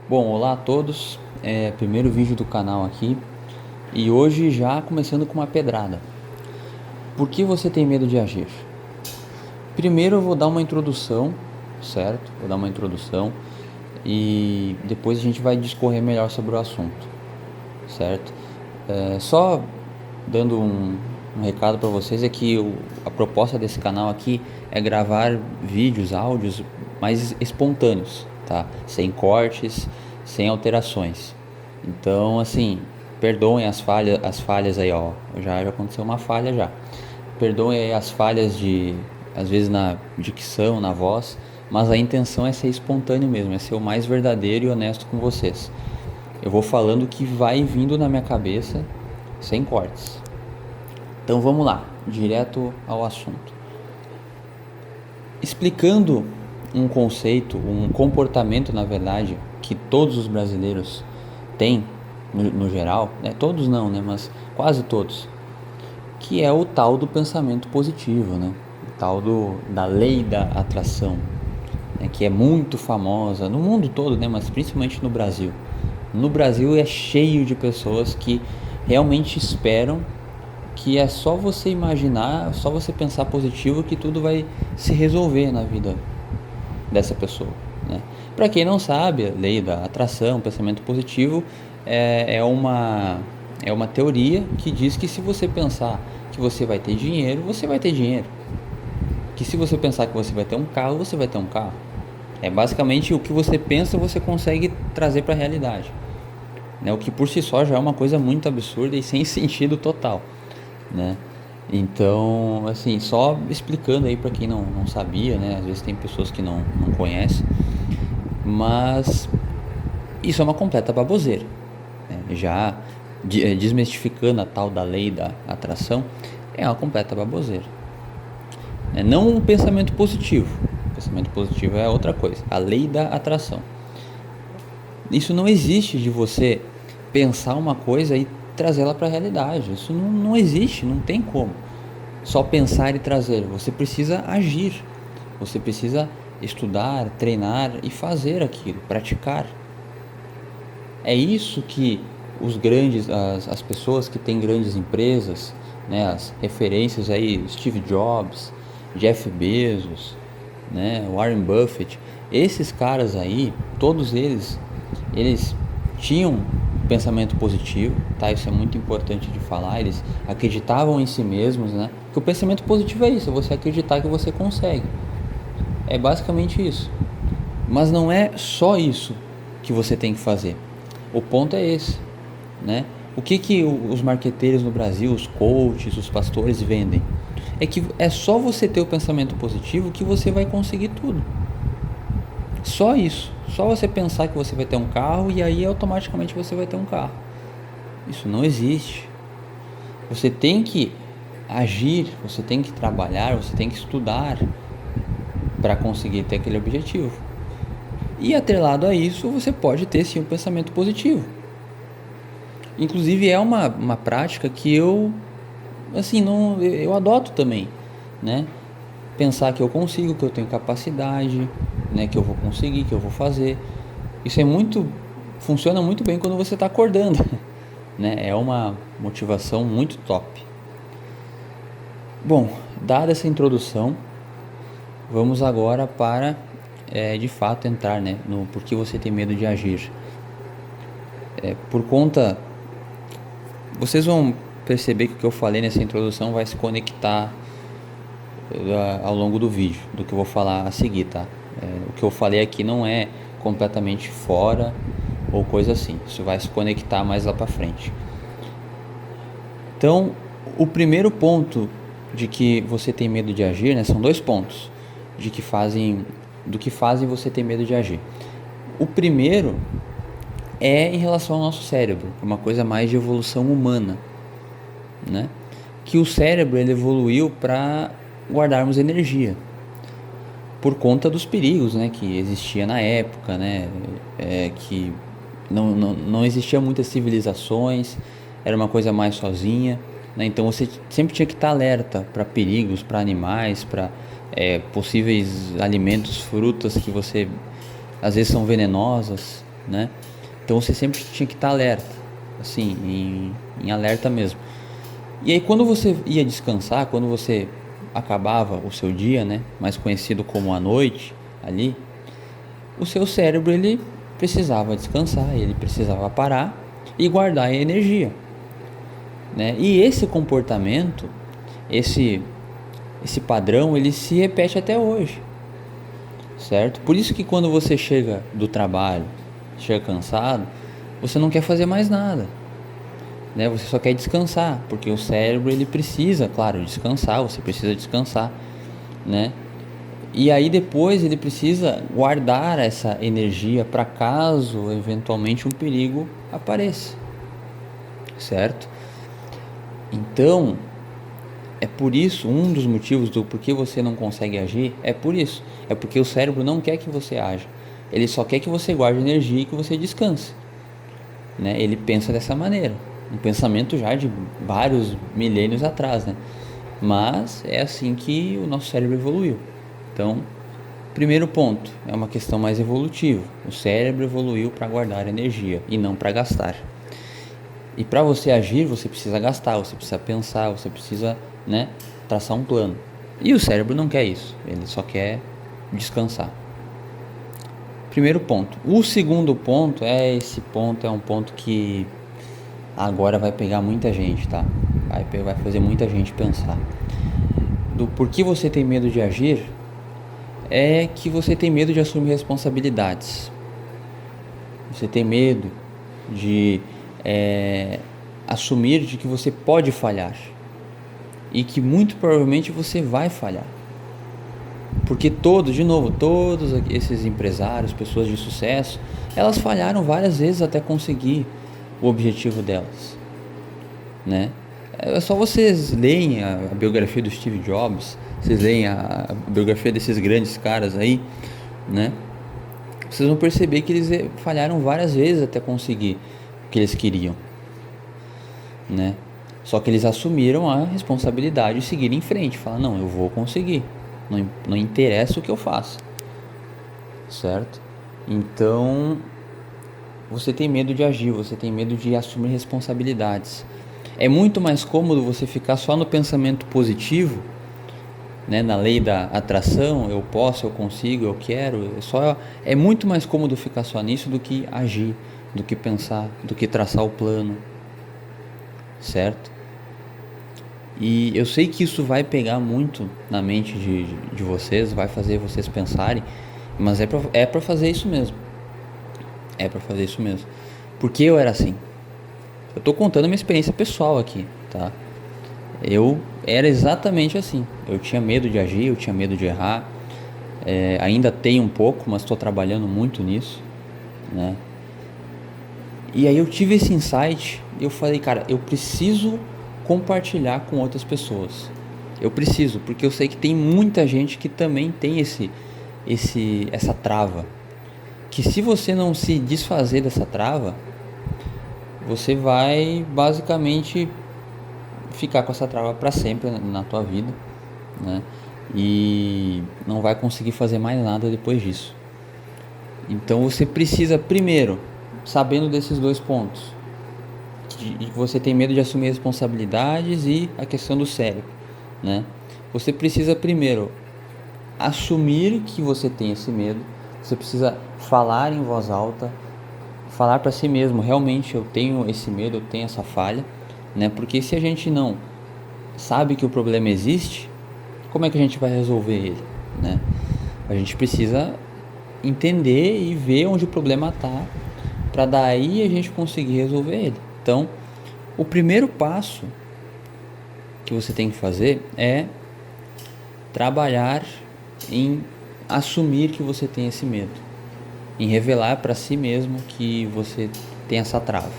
Bom, olá a todos, primeiro vídeo do canal aqui e hoje já começando com uma pedrada. Por que você tem medo de agir? Primeiro eu vou dar uma introdução, certo? Vou dar uma introdução e depois a gente vai discorrer melhor sobre o assunto, certo? Só dando um recado para vocês é que a proposta desse canal aqui é gravar vídeos, áudios mais espontâneos, tá? Sem cortes, sem alterações. Então, assim, perdoem as falhas aí, ó. Já aconteceu uma falha já. Perdoem aí as falhas de, às vezes na dicção, na voz, mas a intenção é ser espontâneo mesmo, é ser o mais verdadeiro e honesto com vocês. Eu vou falando o que vai vindo na minha cabeça, sem cortes. Então vamos lá, direto ao assunto. Explicando um conceito, um comportamento, na verdade, que todos os brasileiros têm, no geral, né? Todos não, né? Mas quase todos, que é o tal do pensamento positivo, né? O tal da lei da atração, né? Que é muito famosa no mundo todo, né? Mas principalmente no Brasil. No Brasil é cheio de pessoas que realmente esperam que é só você imaginar, só você pensar positivo que tudo vai se resolver na vida dessa pessoa, né? Para quem não sabe, a lei da atração, pensamento positivo é uma teoria que diz que se você pensar que você vai ter dinheiro, você vai ter dinheiro. Que se você pensar que você vai ter um carro, você vai ter um carro. É basicamente o que você pensa, você consegue trazer para a realidade, né? O que por si só já é uma coisa muito absurda e sem sentido total, né? Então, assim, só explicando aí para quem não sabia, né? Às vezes tem pessoas que não conhecem, mas isso é uma completa baboseira, né? Já desmistificando a tal da lei da atração, é uma completa baboseira, né? Não um pensamento positivo. O pensamento positivo é outra coisa. A lei da atração. Isso não existe de você pensar uma coisa e trazê-la para a realidade. Isso não existe, não tem como. Só pensar e trazer. Você precisa agir. Você precisa estudar, treinar e fazer aquilo, praticar. É isso que as pessoas que têm grandes empresas, né, as referências aí, Steve Jobs, Jeff Bezos, né, Warren Buffett, esses caras aí, todos eles tinham pensamento positivo, tá? Isso é muito importante de falar. Eles acreditavam em si mesmos, né? Porque o pensamento positivo é isso, é você acreditar que você consegue. É basicamente isso. Mas não é só isso que você tem que fazer. O ponto é esse, né? O que os marqueteiros no Brasil, os coaches, os pastores vendem? É que é só você ter o pensamento positivo que você vai conseguir tudo. Só isso. Só você pensar que você vai ter um carro e aí automaticamente você vai ter um carro. Isso não existe. Você tem que agir, você tem que trabalhar, você tem que estudar para conseguir ter aquele objetivo. E atrelado a isso, você pode ter sim um pensamento positivo. Inclusive é uma prática que eu assim não eu adoto também, né? Pensar que eu consigo, que eu tenho capacidade, né, que eu vou conseguir, que eu vou fazer. Isso funciona muito bem quando você está acordando, né? É uma motivação muito top. Bom, dada essa introdução, vamos agora para de fato entrar, né, no porquê você tem medo de agir. Por conta, vocês vão perceber que o que eu falei nessa introdução vai se conectar ao longo do vídeo, do que eu vou falar a seguir, tá? O que eu falei aqui não é completamente fora ou coisa assim. Isso vai se conectar mais lá para frente. Então, o primeiro ponto de que você tem medo de agir, né, são dois pontos do que fazem você ter medo de agir. O primeiro é em relação ao nosso cérebro, uma coisa mais de evolução humana, né? Que o cérebro ele evoluiu para guardarmos energia por conta dos perigos, né, que existia na época, né, que não existia muitas civilizações, era uma coisa mais sozinha, né, então você sempre tinha que estar alerta para perigos, para animais, para possíveis alimentos, frutas que você às vezes são venenosas, né? Então você sempre tinha que estar alerta, assim, em alerta mesmo. E aí quando você ia descansar, quando você acabava o seu dia, né, mais conhecido como a noite ali, o seu cérebro ele precisava descansar, ele precisava parar e guardar a energia, né? E esse comportamento, esse padrão, ele se repete até hoje, certo? Por isso que quando você chega do trabalho, chega cansado, você não quer fazer mais nada, né? Você só quer descansar, porque o cérebro ele precisa, claro, descansar, você precisa descansar, né? E aí depois ele precisa guardar essa energia para caso eventualmente um perigo apareça, certo? Então, é por isso, um dos motivos do porquê você não consegue agir é por isso. É porque o cérebro não quer que você haja. Ele só quer que você guarde energia e que você descanse, né? Ele pensa dessa maneira. Um pensamento já de vários milênios atrás, né? Mas é assim que o nosso cérebro evoluiu. Então, primeiro ponto, é uma questão mais evolutiva. O cérebro evoluiu para guardar energia e não para gastar. E para você agir, você precisa gastar, você precisa pensar, você precisa, né, traçar um plano. E o cérebro não quer isso, ele só quer descansar. Primeiro ponto. O segundo ponto é um ponto que agora vai pegar muita gente, tá? Vai fazer muita gente pensar. Do porquê você tem medo de agir, é que você tem medo de assumir responsabilidades. Você tem medo de assumir de que você pode falhar e que muito provavelmente você vai falhar, porque todos esses empresários, pessoas de sucesso, elas falharam várias vezes até conseguir o objetivo delas, né? É só vocês leem a biografia do Steve Jobs, vocês leem a biografia desses grandes caras aí, né? Vocês vão perceber que eles falharam várias vezes até conseguir o que eles queriam, né? Só que eles assumiram a responsabilidade de seguir em frente, falar, não, eu vou conseguir, não interessa o que eu faço, certo? Então, você tem medo de agir, você tem medo de assumir responsabilidades. É muito mais cômodo você ficar só no pensamento positivo, né, na lei da atração, eu posso, eu consigo, eu quero, é muito mais cômodo ficar só nisso do que agir, do que pensar, do que traçar o plano, certo? E eu sei que isso vai pegar muito na mente de vocês, vai fazer vocês pensarem, mas é pra fazer isso mesmo. É pra fazer isso mesmo. Porque eu era assim. Eu tô contando a minha experiência pessoal aqui, tá? Eu era exatamente assim. Eu tinha medo de agir, eu tinha medo de errar. Ainda tenho um pouco, mas estou trabalhando muito nisso, né? E aí eu tive esse insight e eu falei, cara, eu preciso compartilhar com outras pessoas. Eu preciso, porque eu sei que tem muita gente que também tem essa trava. Que se você não se desfazer dessa trava, você vai basicamente ficar com essa trava para sempre na tua vida, né? E não vai conseguir fazer mais nada depois disso. Então você precisa primeiro, sabendo desses dois pontos, que você tem medo de assumir responsabilidades e a questão do cérebro, né? Você precisa primeiro assumir que você tem esse medo. Você precisa falar em voz alta, falar para si mesmo, realmente eu tenho esse medo, eu tenho essa falha, né? Porque se a gente não sabe que o problema existe, como é que a gente vai resolver ele, né? A gente precisa entender e ver onde o problema está, para daí a gente conseguir resolver ele. Então, o primeiro passo que você tem que fazer é trabalhar em assumir que você tem esse medo, em revelar para si mesmo que você tem essa trava.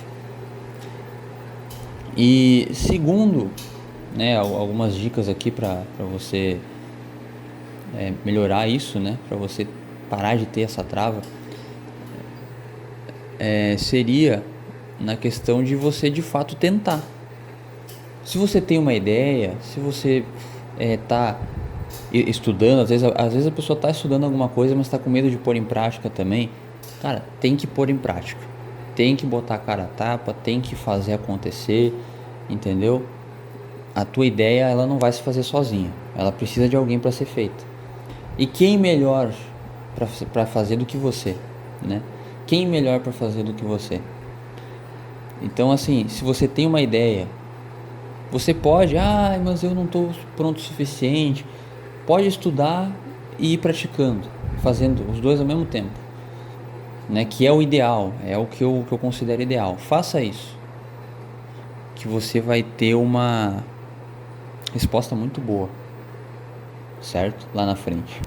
E segundo, né, algumas dicas aqui para você melhorar isso, né, para você parar de ter essa trava, seria na questão de você de fato tentar. Se você tem uma ideia, se você está estudando, às vezes a pessoa está estudando alguma coisa, mas está com medo de pôr em prática também, Cara, tem que pôr em prática. Tem que botar a cara a tapa, tem que fazer acontecer, entendeu? A tua ideia, ela não vai se fazer sozinha. Ela precisa de alguém para ser feita. E quem melhor para fazer do que você, né? Quem melhor para fazer do que você? Então, assim, se você tem uma ideia, você pode, mas eu não estou pronto o suficiente. Pode estudar e ir praticando, fazendo os dois ao mesmo tempo, né? Que é o ideal, é o que eu considero ideal. Faça isso, que você vai ter uma resposta muito boa, certo? Lá na frente.